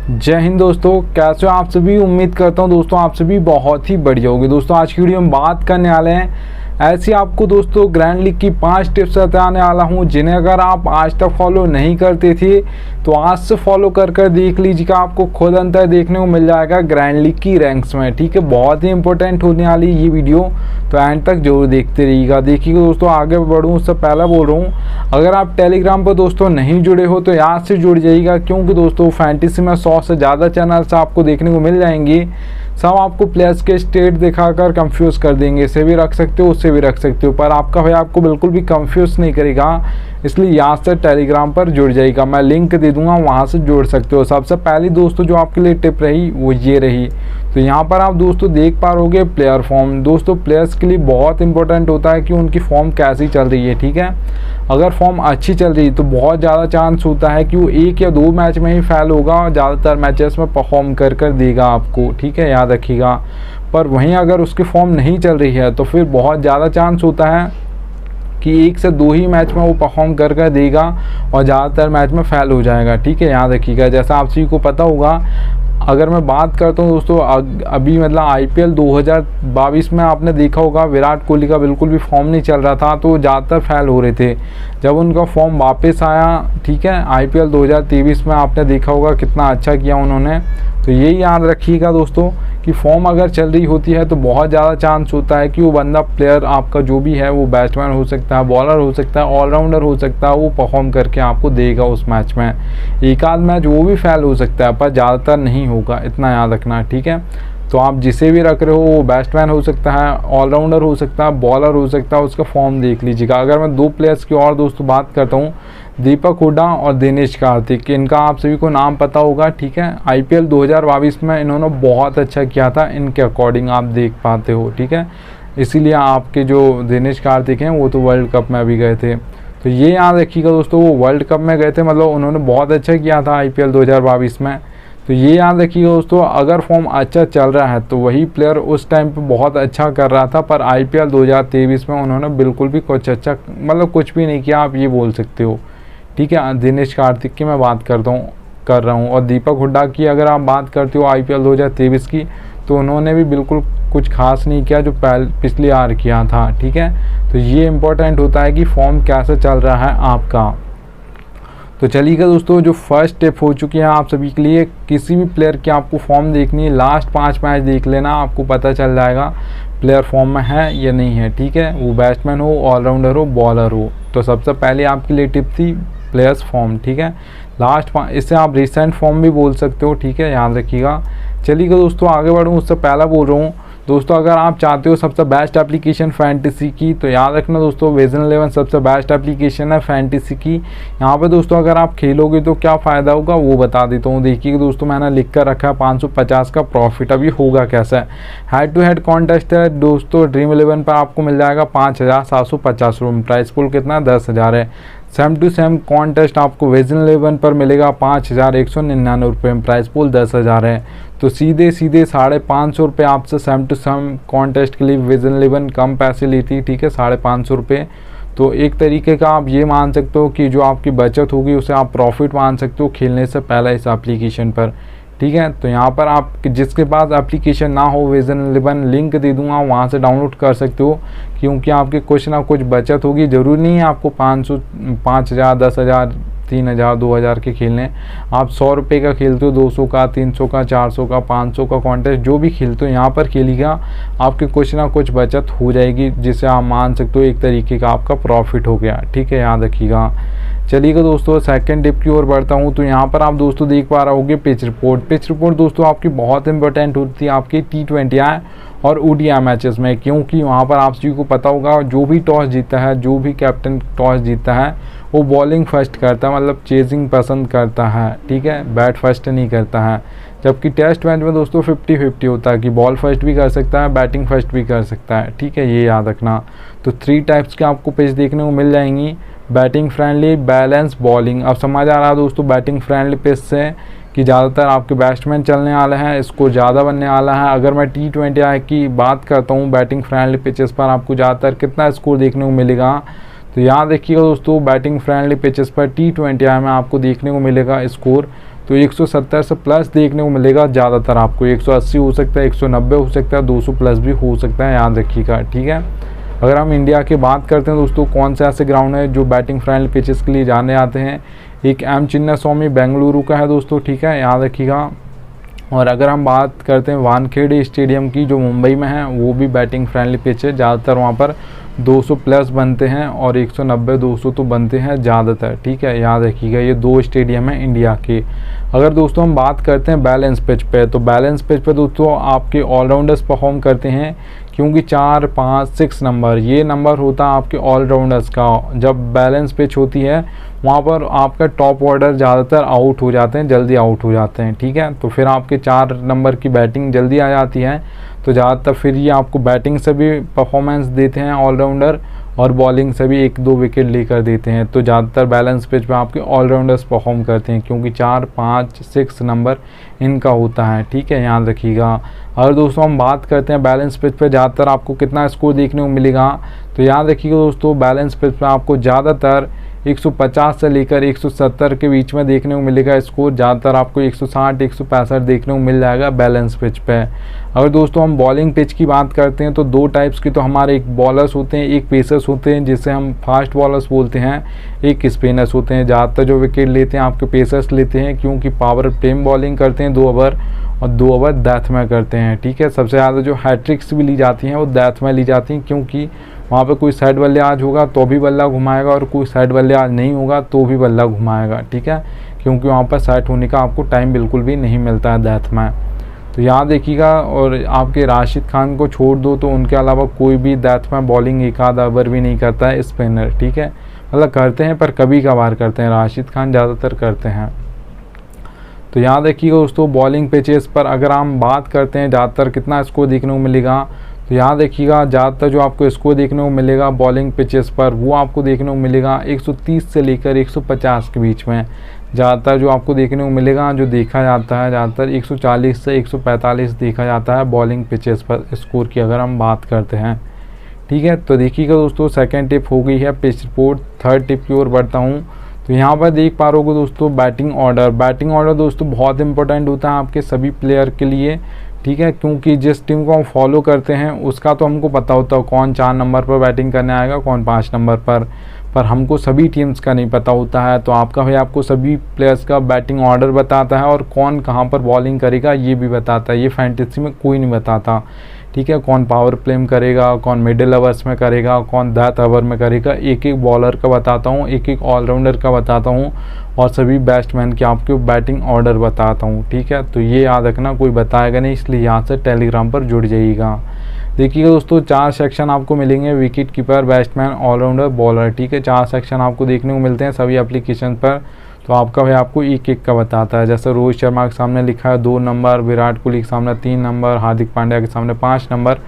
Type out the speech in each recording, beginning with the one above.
जय हिंद दोस्तों, कैसे हो आप सभी। उम्मीद करता हूं दोस्तों आप सभी बहुत ही बढ़िया होगी। दोस्तों आज की वीडियो में बात करने वाले हैं ऐसी आपको दोस्तों ग्रैंड लीग की 5 टिप्स बताने वाला हूं, जिन्हें अगर आप आज तक फॉलो नहीं करते थे तो आज से फॉलो कर देख लीजिएगा। आपको खुद अंतर देखने को मिल जाएगा ग्रैंड लीग की रैंक्स में। ठीक है, बहुत ही इंपॉर्टेंट होने वाली ये वीडियो, तो एंड तक जरूर देखते रहिएगा। देखिएगा दोस्तों, आगे बढ़ूँ उससे पहले बोल रहा हूँ, अगर आप टेलीग्राम पर दोस्तों नहीं जुड़े हो तो यहाँ से जुड़ जाइएगा, क्योंकि दोस्तों फैंटेसी में 100 से ज़्यादा चैनल्स आपको देखने को मिल जाएंगे। सब आपको प्लेयर्स के स्टेट दिखाकर कंफ्यूज कर देंगे। इसे भी रख सकते हो, उससे भी रख सकते हो, पर आपका भाई आपको बिल्कुल भी कंफ्यूज नहीं करेगा। इसलिए यहाँ से टेलीग्राम पर जुड़ जाइएगा, मैं लिंक दे दूंगा, वहाँ से जुड़ सकते हो। सबसे पहली दोस्तों जो आपके लिए टिप रही वो ये रही। तो यहाँ पर आप दोस्तों देख पा रहोगे प्लेयर फॉर्म। दोस्तों प्लेयर्स के लिए बहुत इंपॉर्टेंट होता है कि उनकी फॉर्म कैसी चल रही है। ठीक है, अगर फॉर्म अच्छी चल रही है तो बहुत ज़्यादा चांस होता है कि वो 1 या 2 मैच में ही फेल होगा और ज़्यादातर मैचेस में परफॉर्म कर देगा आपको। ठीक है, याद रखिएगा। पर वहीं अगर उसकी फॉर्म नहीं चल रही है तो फिर बहुत ज़्यादा चांस होता है कि 1 से 2 ही मैच में वो परफॉर्म कर देगा और ज़्यादातर मैच में फेल हो जाएगा। ठीक है, याद रखिएगा। जैसा आप सभी को पता होगा, अगर मैं बात करता हूँ दोस्तों, अभी मतलब IPL 2022 में आपने देखा होगा विराट कोहली का बिल्कुल भी फॉर्म नहीं चल रहा था, तो ज़्यादातर फेल हो रहे थे। जब उनका फॉर्म वापस आया, ठीक है, IPL 2023 में आपने देखा होगा कितना अच्छा किया उन्होंने। तो यही याद रखिएगा दोस्तों कि फॉर्म अगर चल रही होती है तो बहुत ज़्यादा चांस होता है कि वो बंदा प्लेयर आपका जो भी है, वो बैट्समैन हो सकता है, बॉलर हो सकता है, ऑलराउंडर हो सकता है, वो परफॉर्म करके आपको देगा उस मैच में। एक आध मैच वो भी फेल हो सकता है, पर ज़्यादातर नहीं होगा, इतना याद रखना। ठीक है, तो आप जिसे भी रख रहे हो वो बैट्समैन हो सकता है, ऑलराउंडर हो सकता है, बॉलर हो सकता है, उसका फॉर्म देख लीजिएगा। अगर मैं 2 प्लेयर्स की और दोस्तों बात करता हूँ, दीपक हुड्डा और दिनेश कार्तिक, इनका आप सभी को नाम पता होगा। ठीक है, IPL 2022 में इन्होंने बहुत अच्छा किया था, इनके अकॉर्डिंग आप देख पाते हो। ठीक है, इसीलिए आपके जो दिनेश कार्तिक हैं वो तो वर्ल्ड कप में भी गए थे। तो ये याद रखिएगा दोस्तों, वो वर्ल्ड कप में गए थे, मतलब उन्होंने बहुत अच्छा किया था IPL 2022 में। तो ये याद रखिएगा दोस्तों, अगर फॉर्म अच्छा चल रहा है तो वही प्लेयर उस टाइम पे बहुत अच्छा कर रहा था, पर IPL 2023 में उन्होंने बिल्कुल भी कुछ अच्छा मतलब कुछ भी नहीं किया, आप ये बोल सकते हो। ठीक है, दिनेश कार्तिक की मैं बात कर रहा हूँ। और दीपक हुड्डा की अगर आप बात करते हो IPL 2023 की, तो उन्होंने भी बिल्कुल कुछ खास नहीं किया जो पिछली बार किया था। ठीक है, तो ये इम्पोर्टेंट होता है कि फॉर्म कैसा चल रहा है आपका। तो चलिएगा दोस्तों, जो फर्स्ट स्टेप हो चुकी है आप सभी के लिए, किसी भी प्लेयर की आपको फॉर्म देखनी है, लास्ट 5 मैच देख लेना, आपको पता चल जाएगा प्लेयर फॉर्म में है या नहीं है। ठीक है, वो बैट्समैन हो, ऑलराउंडर हो, बॉलर हो। तो सबसे पहले आपके लिए टिप थी प्लेयर्स फॉर्म। ठीक है, लास्ट इससे आप रिसेंट फॉर्म भी बोल सकते हो। ठीक है, याद रखिएगा। चलिएगा दोस्तों, आगे बढ़ूँ उससे पहले बोल रहा हूँ दोस्तों, अगर आप चाहते हो सबसे बेस्ट एप्लीकेशन फैंटेसी की, तो याद रखना दोस्तों विजन 11 सबसे बेस्ट एप्लीकेशन है फैंटेसी की। यहाँ पे दोस्तों अगर आप खेलोगे तो क्या फ़ायदा होगा वो बता देता हूँ। देखिए दोस्तों, मैंने लिख कर रखा है 550 का प्रॉफिट। अभी होगा कैसा है, हेड टू हेड कॉन्टेस्ट है दोस्तों। ड्रीम 11 पर आपको मिल जाएगा 5750 रुपये, प्राइस पूल कितना 10,000 है। सेम टू सेम कॉन्टेस्ट आपको विजन 11 पर मिलेगा 5199 रुपये में, प्राइस पूल 10,000 है। तो सीधे 550 रुपये आपसे सेम टू सेम कॉन्टेस्ट के लिए विजन 11 कम पैसे लेती है। ठीक है, 550 रुपये। तो एक तरीके का आप ये मान सकते हो कि जो आपकी बचत होगी उसे आप प्रॉफिट मान सकते हो खेलने से पहले इस एप्लीकेशन पर। ठीक है, तो यहाँ पर आप जिसके पास एप्लीकेशन ना हो, विजन 11 लिंक दे दूंगा, वहाँ से डाउनलोड कर सकते हो, क्योंकि आपकी कुछ ना कुछ बचत होगी। ज़रूरी नहीं है आपको 500, 5,000, 10,000, 3,000, 2,000 के खेलने। आप 100 रुपये का खेलते हो, 200 का, 300 का, 400 का, 500 का कॉन्टेस्ट जो भी खेलते हो यहाँ पर खेलिएगा, आपकी कुछ ना कुछ बचत हो जाएगी, जिसे आप मान सकते हो एक तरीके का आपका प्रॉफिट हो गया। ठीक है, याद रखिएगा। चलिएगा दोस्तों, सेकंड टिप की ओर बढ़ता हूँ। तो यहाँ पर आप दोस्तों देख पा रहे होगे पिच रिपोर्ट। पिच रिपोर्ट दोस्तों आपकी बहुत इंपॉर्टेंट होती है आपकी T20 और ODI मैचेस में, क्योंकि वहाँ पर आप सभी को पता होगा जो भी टॉस जीतता है, जो भी कैप्टन टॉस जीतता है, वो बॉलिंग फर्स्ट करता है, मतलब चेजिंग पसंद करता है। ठीक है, बैट फर्स्ट नहीं करता है। जबकि टेस्ट मैच में दोस्तों 50-50 होता है कि बॉल फर्स्ट भी कर सकता है, बैटिंग फर्स्ट भी कर सकता है। ठीक है, ये याद रखना। तो 3 टाइप्स के आपको पिच देखने को मिल जाएंगी, बैटिंग फ्रेंडली, बैलेंस, बॉलिंग। अब समझ आ रहा है दोस्तों बैटिंग फ्रेंडली पिच से कि ज़्यादातर आपके बैट्समैन चलने वाले हैं, स्कोर ज़्यादा बनने वाला है। अगर मैं T20 की बात करता हूँ, बैटिंग फ्रेंडली पिचेस पर आपको ज़्यादातर कितना स्कोर देखने को मिलेगा, तो याद रखिएगा दोस्तों बैटिंग फ्रेंडली पिचेस पर T20 में आपको देखने को मिलेगा स्कोर। तो तो 170 से प्लस देखने को मिलेगा ज़्यादातर आपको। 180 हो सकता है, 190 हो सकता है, 200 प्लस भी हो सकता है, याद रखिएगा, ठीक है। अगर हम इंडिया की बात करते हैं दोस्तों, कौन से ऐसे ग्राउंड है जो बैटिंग फ्रेंडली पिचेस के लिए जाने आते हैं, एक एम चिन्नास्वामी बेंगलुरु का है दोस्तों, ठीक है, याद रखिएगा। और अगर हम बात करते हैं वानखेड़े स्टेडियम की जो मुंबई में है, वो भी बैटिंग फ्रेंडली पिच है, ज़्यादातर वहाँ पर 200 प्लस बनते हैं और 190-200 तो बनते हैं ज़्यादातर, ठीक है, याद रखिएगा। ये 2 स्टेडियम है इंडिया के। अगर दोस्तों हम बात करते हैं बैलेंस पिच पे, तो बैलेंस पिच पे दोस्तों आपके ऑलराउंडर्स परफॉर्म करते हैं, क्योंकि 4, 5, 6 नंबर ये नंबर होता है आपके ऑलराउंडर्स का। जब बैलेंस पिच होती है वहाँ पर आपका टॉप ऑर्डर ज़्यादातर आउट हो जाते हैं, जल्दी आउट हो जाते हैं, ठीक है। तो फिर आपके 4 नंबर की बैटिंग जल्दी आ जाती है, तो ज़्यादातर फिर ये आपको बैटिंग से भी परफॉर्मेंस देते हैं ऑलराउंडर, और बॉलिंग से भी 1-2 विकेट लेकर देते हैं। तो ज़्यादातर बैलेंस पिच पे आपके ऑलराउंडर्स परफॉर्म करते हैं, क्योंकि 4, 5, 6 नंबर इनका होता है, ठीक है, याद रखिएगा। अगर दोस्तों हम बात करते हैं बैलेंस पिच पे ज़्यादातर आपको कितना स्कोर देखने को मिलेगा, तो याद रखिएगा दोस्तों, बैलेंस पिच पे आपको ज़्यादातर 150 से लेकर 170 के बीच में देखने को मिलेगा स्कोर। ज़्यादातर आपको 160, 165 देखने को मिल जाएगा बैलेंस पिच पे। अगर दोस्तों हम बॉलिंग पिच की बात करते हैं, तो 2 टाइप्स की तो हमारे एक बॉलर्स होते हैं, एक पेसर्स होते हैं जिसे हम फास्ट बॉलर्स बोलते हैं, एक स्पिनर्स होते हैं। ज़्यादातर जो विकेट लेते हैं आपके पेसर्स लेते हैं, क्योंकि पावर प्ले बॉलिंग करते हैं 2 ओवर और 2 ओवर डेथ में करते हैं, ठीक है। सबसे ज़्यादा जो हैट्रिक्स भी ली जाती हैं वो डेथ में ली जाती हैं, क्योंकि वहाँ पे कोई साइड बल्लेबाज होगा तो भी बल्ला घुमाएगा, और कोई साइड बल्लेबाज नहीं होगा तो भी बल्ला घुमाएगा, ठीक है, क्योंकि वहाँ पर सेट होने का आपको टाइम बिल्कुल भी नहीं मिलता है डेथ में। तो याद रखिएगा। और आपके राशिद खान को छोड़ दो तो उनके अलावा कोई भी डेथ में बॉलिंग एक आध ओवर भी नहीं करता है स्पिनर, ठीक है, मतलब करते हैं पर कभी कभार करते हैं, राशिद खान ज़्यादातर करते हैं। तो याद रखिएगा दोस्तों, बॉलिंग पिचेस पर अगर हम बात करते हैं ज़्यादातर कितना स्कोर देखने को मिलेगा, तो याद रखिएगा ज़्यादातर जो आपको स्कोर देखने को मिलेगा बॉलिंग पिचेस पर, वो आपको देखने को मिलेगा 130 से लेकर 150 के बीच में। ज़्यादातर जो आपको देखने को मिलेगा, जो देखा जाता है ज़्यादातर 140 से 145 देखा जाता है बॉलिंग पिचेस पर स्कोर की अगर हम बात करते हैं, ठीक है। तो देखिएगा दोस्तों, सेकंड टिप हो गई है पिच रिपोर्ट। थर्ड टिप की ओर बढ़ता हूँ। तो यहाँ पर देख पा रहे हो दोस्तों बैटिंग ऑर्डर। बैटिंग ऑर्डर दोस्तों बहुत इंपॉर्टेंट होता है आपके सभी प्लेयर के लिए, ठीक है, क्योंकि जिस टीम को हम फॉलो करते हैं उसका तो हमको पता होता है कौन 4 नंबर पर बैटिंग करने आएगा, कौन 5 नंबर पर हमको सभी टीम्स का नहीं पता होता है। तो आपका भाई आपको सभी प्लेयर्स का बैटिंग ऑर्डर बताता है, और कौन कहाँ पर बॉलिंग करेगा ये भी बताता है। ये फैंटेसी में कोई नहीं बताता, ठीक है, कौन पावर प्ले में करेगा, कौन मिडिल ओवर्स में करेगा, कौन डेथ ओवर में करेगा, एक एक बॉलर का बताता हूँ, एक एक ऑलराउंडर का बताता हूँ, और सभी बैट्समैन के आपको बैटिंग ऑर्डर बताता हूँ, ठीक है। तो ये याद रखना, कोई बताएगा नहीं, इसलिए यहाँ से टेलीग्राम पर जुड़ जाइएगा। देखिएगा दोस्तों, 4 सेक्शन आपको मिलेंगे, wicket keeper, batsman, allrounder, bowler, ठीक है, 4 सेक्शन आपको देखने को मिलते हैं सभी एप्लीकेशन पर। तो आपका भाई आपको एक एक का बताता है, जैसे रोहित शर्मा के सामने लिखा है 2 नंबर, विराट कोहली के सामने 3 नंबर, हार्दिक पांड्या के सामने 5 नंबर।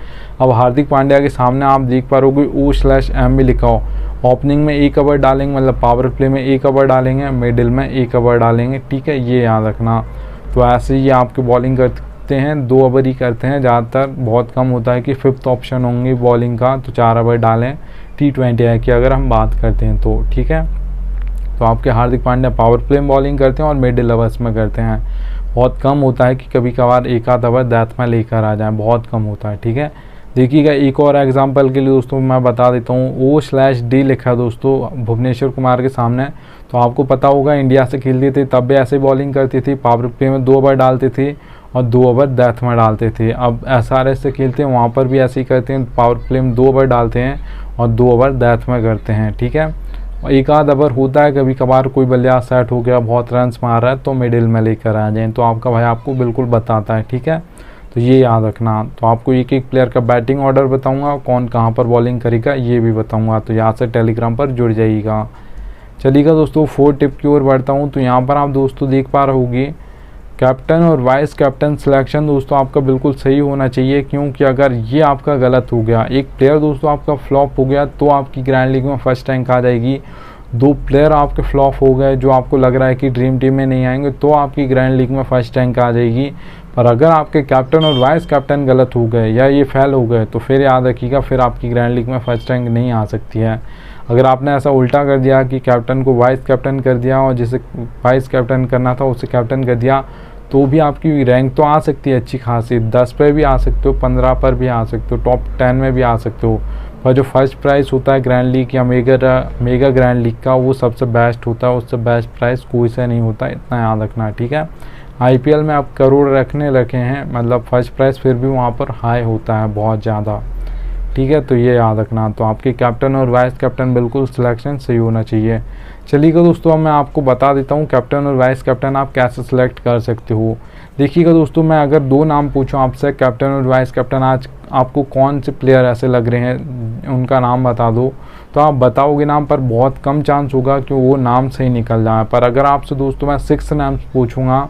अब हार्दिक पांड्या के सामने आप देख पा रहे हो O/M भी लिखा हो। ओपनिंग में 1 ओवर डालेंगे, मतलब पावर प्ले में 1 ओवर डालेंगे, मिडिल में 1 ओवर डालेंगे, ठीक है, ये याद रखना। तो ऐसे ही आपके बॉलिंग करते हैं, 2 ओवर ही करते हैं ज़्यादातर, बहुत कम होता है कि 5th ऑप्शन होंगे बॉलिंग का, तो 4 ओवर डालें। T20 है कि अगर हम बात करते हैं तो, ठीक है। तो आपके हार्दिक पांड्या पावर प्ले में बॉलिंग करते हैं और मिडिल ओवर्स में करते हैं। बहुत कम होता है कि कभी कभार एक आध ओवर डेथ में लेकर आ जाए, बहुत कम होता है, ठीक है। देखिएगा, एक और एग्जांपल के लिए दोस्तों मैं बता देता हूँ, O/D लिखा है दोस्तों भुवनेश्वर कुमार के सामने। तो आपको पता होगा इंडिया से खेलते थे तब भी ऐसे बॉलिंग करती थी, पावर प्ले में 2 ओवर डालते थे और 2 ओवर डेथ में डालते थे। अब SRH से खेलते हैं, वहाँ पर भी ऐसे ही करते हैं, पावर प्ले में 2 ओवर डालते हैं और 2 ओवर डेथ में करते हैं, ठीक है। एक आध ओवर होता है कभी कभार कोई बल्लेबाज सेट हो गया, बहुत रन्स मार रहा है, तो मिडिल में लेकर आ जाएं, तो आपका भाई आपको बिल्कुल बताता है, ठीक है। तो ये याद रखना। तो आपको एक एक प्लेयर का बैटिंग ऑर्डर बताऊंगा, कौन कहाँ पर बॉलिंग करेगा ये भी बताऊंगा, तो यहाँ से टेलीग्राम पर जुड़ जाइएगा। चलिएगा दोस्तों, 4th टिप की ओर बढ़ता हूँ। तो यहाँ पर आप दोस्तों देख पा रहे होंगे, कैप्टन और वाइस कैप्टन सिलेक्शन दोस्तों आपका बिल्कुल सही होना चाहिए, क्योंकि अगर ये आपका गलत हो गया, एक प्लेयर दोस्तों आपका फ्लॉप हो गया, तो आपकी ग्रैंड लीग में फर्स्ट रैंक आ जाएगी। 2 प्लेयर आपके फ्लॉप हो गए जो आपको लग रहा है कि ड्रीम टीम में नहीं आएंगे, तो आपकी ग्रैंड लीग में फर्स्ट रैंक आ जाएगी। पर अगर आपके कैप्टन और वाइस कैप्टन गलत हो गए या ये फेल हो गए, तो फिर याद रखिएगा, फिर आपकी ग्रैंड लीग में फर्स्ट रैंक नहीं आ सकती है। अगर आपने ऐसा उल्टा कर दिया कि कैप्टन को वाइस कैप्टन कर दिया और जिसे वाइस कैप्टन करना था उसे कैप्टन कर दिया, तो भी आपकी रैंक तो आ सकती है अच्छी खासी, 10 पर भी आ सकते हो, 15 पर भी आ सकते हो, टॉप 10 में भी आ सकते हो। पर जो फर्स्ट प्राइस होता है ग्रैंड लीग या मेगा ग्रैंड लीग का, वो सबसे बेस्ट होता है, उससे बेस्ट प्राइस कोई से नहीं होता, इतना याद रखना, ठीक है। आईपीएल में आप करोड़ रखे हैं, मतलब फर्स्ट प्राइस फिर भी वहाँ पर हाई होता है बहुत ज़्यादा, ठीक है, तो ये याद रखना। तो आपके कैप्टन और वाइस कैप्टन बिल्कुल सिलेक्शन सही होना चाहिए। चलिएगा दोस्तों, अब मैं आपको बता देता हूँ कैप्टन और वाइस कैप्टन आप कैसे सिलेक्ट कर सकते हो। देखिएगा दोस्तों, मैं अगर 2 नाम पूछूं आपसे कैप्टन और वाइस कैप्टन, आज आपको कौन से प्लेयर ऐसे लग रहे हैं उनका नाम बता दो, तो आप बताओगे नाम, पर बहुत कम चांस होगा कि वो नाम सही निकल जाए। पर अगर आपसे दोस्तों मैं 6 नाम पूछूँगा,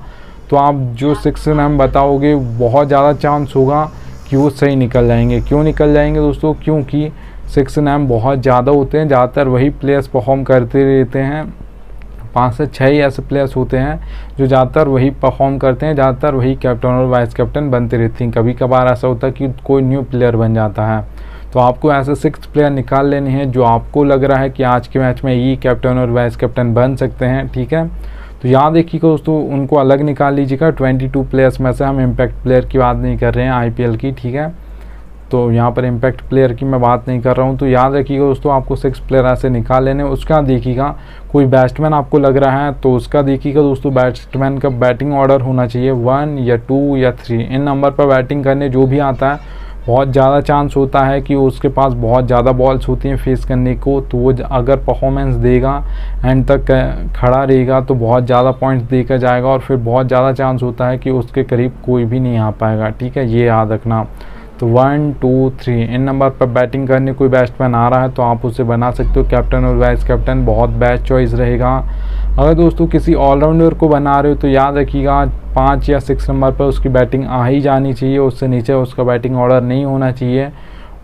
तो आप जो 6 नाम बताओगे बहुत ज़्यादा चांस होगा कि वो सही निकल जाएंगे। क्यों निकल जाएंगे दोस्तों? क्योंकि 6 नाम बहुत ज़्यादा होते हैं, ज़्यादातर वही प्लेयर्स परफॉर्म करते रहते हैं, 5 से 6 ही ऐसे प्लेयर्स होते हैं जो ज़्यादातर वही परफॉर्म करते हैं, ज़्यादातर वही कैप्टन और वाइस कैप्टन बनते रहते हैं। कभी कभार ऐसा होता है कि कोई न्यू प्लेयर बन जाता है, तो आपको ऐसे 6 प्लेयर निकाल लेने हैं जो आपको लग रहा है कि आज के मैच में ये कैप्टन और वाइस कैप्टन बन सकते हैं, ठीक है। तो यहाँ देखिएगा दोस्तों, उनको अलग निकाल लीजिएगा। 22 प्लेयर्स में से हम इम्पैक्ट प्लेयर की बात नहीं कर रहे हैं आईपीएल की, ठीक है, तो यहाँ पर इम्पैक्ट प्लेयर की मैं बात नहीं कर रहा हूँ। तो याद रखिएगा दोस्तों, आपको 6 प्लेयर ऐसे निकाल लेने। उसका देखिएगा कोई बैट्समैन आपको लग रहा है तो उसका देखिएगा दोस्तों, बैट्समैन का बैटिंग ऑर्डर होना चाहिए 1 या 2 या 3, इन नंबर पर बैटिंग करने जो भी आता है। बहुत ज़्यादा चांस होता है कि उसके पास बहुत ज़्यादा बॉल्स होती हैं फेस करने को, तो वो अगर परफॉर्मेंस देगा, एंड तक खड़ा रहेगा, तो बहुत ज़्यादा पॉइंट्स देकर जाएगा और फिर बहुत ज़्यादा चांस होता है कि उसके करीब कोई भी नहीं आ पाएगा, ठीक है, ये याद रखना। तो 1 2 3 इन नंबर पर बैटिंग करने कोई बैट्समैन आ रहा है तो आप उसे बना सकते हो कैप्टन और वाइस कैप्टन, बहुत बेस्ट चॉइस रहेगा। अगर दोस्तों किसी ऑलराउंडर को बना रहे हो तो याद रखिएगा 5 या 6 नंबर पर उसकी बैटिंग आ ही जानी चाहिए, उससे नीचे उसका बैटिंग ऑर्डर नहीं होना चाहिए,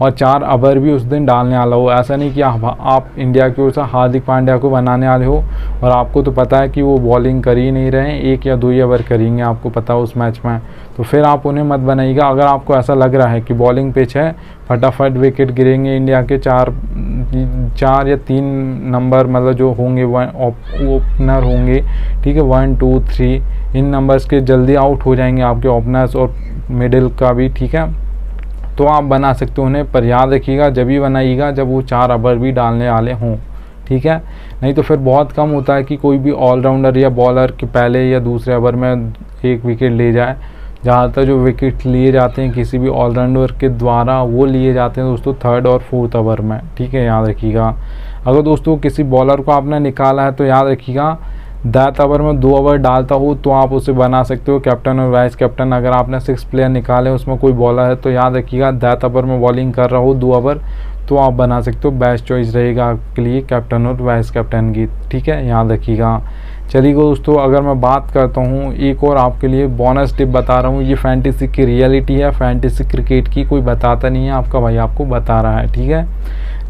और 4 ओवर भी उस दिन डालने वाला हो। ऐसा नहीं कि आप इंडिया की ओर से हार्दिक पांड्या को बनाने वाले हो और आपको तो पता है कि वो बॉलिंग कर ही नहीं रहे हैं, 1 या 2 ओवर करेंगे, आपको पता है उस मैच में, तो फिर आप उन्हें मत बनाइएगा। अगर आपको ऐसा लग रहा है कि बॉलिंग पिच है, फटाफट विकेट गिरेंगे इंडिया के, 4 या 3 नंबर मतलब जो होंगे ओपनर होंगे, ठीक है, 1 2 3 इन नंबर्स के जल्दी आउट हो जाएंगे आपके ओपनर्स और मिडिल का भी, ठीक है, तो आप बना सकते हो उन्हें। पर याद रखिएगा जब भी बनाइएगा जब वो 4 ओवर भी डालने वाले हों, ठीक है, नहीं तो फिर बहुत कम होता है कि कोई भी ऑलराउंडर या बॉलर के पहले या दूसरे ओवर में 1 विकेट ले जाए। ज़्यादातर जो विकेट लिए जाते हैं किसी भी ऑलराउंडर के द्वारा वो लिए जाते हैं दोस्तों 3rd और 4th ओवर में, ठीक है, याद रखिएगा। अगर दोस्तों किसी बॉलर को आपने निकाला है तो याद रखिएगा 10 ओवर में 2 ओवर डालता हो तो आप उसे बना सकते हो कैप्टन और वाइस कैप्टन। अगर आपने 6 प्लेयर निकाले उसमें कोई बॉलर है तो याद रखिएगा 10 ओवर में बॉलिंग कर रहा हो 2 ओवर, तो आप बना सकते हो, बेस्ट चॉइस रहेगा आपके लिए कैप्टन और वाइस कैप्टन की, ठीक है, याद रखिएगा। चलिए दोस्तों, अगर मैं बात करता हूँ एक और आपके लिए बोनस टिप बता रहा हूँ, ये फैंटेसी की रियलिटी है, फैंटेसी क्रिकेट की कोई बताता नहीं है, आपका भाई आपको बता रहा है, ठीक है।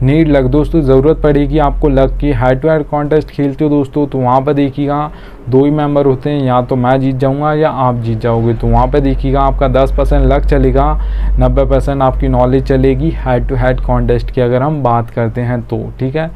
नीड लक दोस्तों, ज़रूरत पड़ेगी आपको लक की। हेड टू हेड कॉन्टेस्ट खेलते हो दोस्तों तो वहाँ पर देखिएगा 2 ही मेंबर होते हैं, या तो मैं जीत जाऊँगा या आप जीत जाओगे, तो वहाँ पर देखिएगा आपका 10% लक चलेगा, 90% आपकी नॉलेज चलेगी हेड टू हेड कॉन्टेस्ट की अगर हम बात करते हैं तो, ठीक है।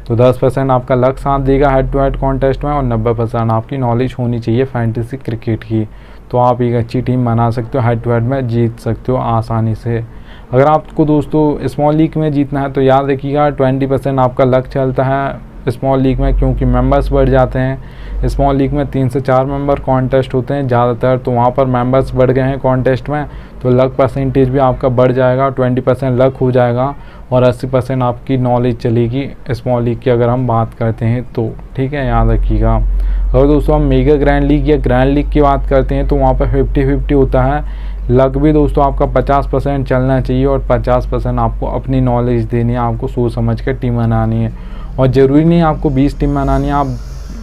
तो 10% आपका लक साथ देगा हेड टू हेड कॉन्टेस्ट में और 90% आपकी नॉलेज होनी चाहिए फैंटेसी क्रिकेट की, तो आप एक अच्छी टीम बना सकते हो, हेड टू हेड में जीत सकते हो आसानी से। अगर आपको दोस्तों स्मॉल लीग में जीतना है तो याद रखिएगा 20% आपका लक चलता है स्मॉल लीग में, क्योंकि मेंबर्स बढ़ जाते हैं। स्मॉल लीग में 3 से 4 मेंबर कॉन्टेस्ट होते हैं ज़्यादातर, तो वहाँ पर मेंबर्स बढ़ गए हैं कॉन्टेस्ट में, तो लक परसेंटेज भी आपका बढ़ जाएगा, 20% लक हो जाएगा और 80% आपकी नॉलेज चलेगी स्मॉल लीग की अगर हम बात करते हैं तो, ठीक है, याद रखिएगा। अगर दोस्तों हम मेगा ग्रैंड लीग या ग्रैंड लीग की बात करते हैं तो वहाँ पर 50-50 होता है। लक भी दोस्तों आपका 50% चलना चाहिए और 50% आपको अपनी नॉलेज देनी है, आपको सोच समझ कर टीम बनानी है, और ज़रूरी नहीं आपको 20 टीम बनानी है, आप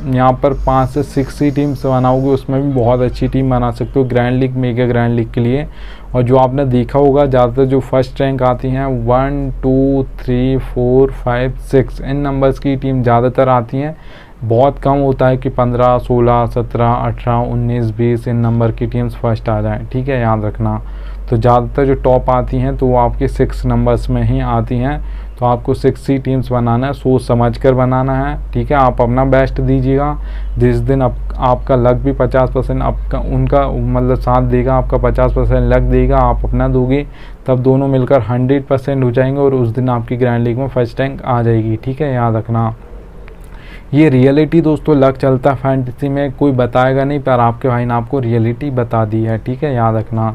यहाँ पर 5 से 6 ही टीम्स बनाओगे, उसमें भी बहुत अच्छी टीम बना सकते हो grand league mega grand league के लिए। और जो आपने देखा होगा ज़्यादातर जो फर्स्ट रैंक आती हैं 1 2 3 4 5 6 इन नंबर्स की टीम ज़्यादातर आती हैं, बहुत कम होता है कि 15 16 17 18 19 20 इन नंबर की टीम्स फर्स्ट आ जाएं, ठीक है, याद रखना। तो ज़्यादातर जो टॉप आती हैं तो वो आपके 6 नंबर्स में ही आती हैं, तो आपको 60 टीम्स बनाना है, सोच समझ कर बनाना है, ठीक है। आप अपना बेस्ट दीजिएगा। जिस दिन आपका लक भी 50% आपका उनका मतलब साथ देगा, आपका 50% लक देगा, आप अपना दोगे, तब दोनों मिलकर 100% हो जाएंगे और उस दिन आपकी ग्रैंड लीग में फर्स्ट रैंक आ जाएगी, ठीक है। याद रखना, ये रियलिटी दोस्तों लक चलता है फैंटेसी में, कोई बताएगा नहीं, पर आपके भाई ने आपको रियलिटी बता दी है, ठीक है। याद रखना।